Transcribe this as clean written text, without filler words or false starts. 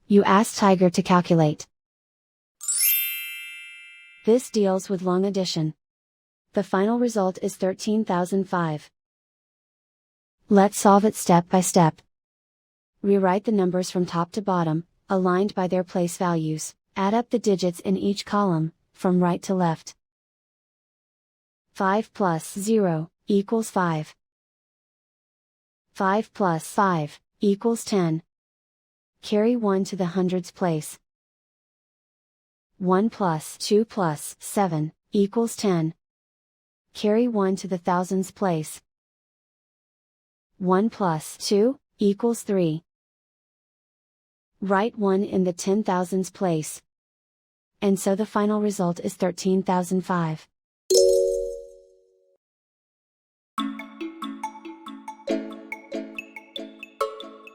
You ask Tiger to calculate. This deals with long addition. The final result is 13,005. Let's solve it step by step. Rewrite the numbers from top to bottom, aligned by their place values. Add up the digits in each column, from right to left. 5 plus 0 equals 5. 5 plus 5 equals 10. Carry 1 to the hundreds place. 1 plus 2 plus 7 equals 10. Carry 1 to the thousands place. 1 plus 2 equals 3. Write 1 in the 10,000s place. And so the final result is 13,005.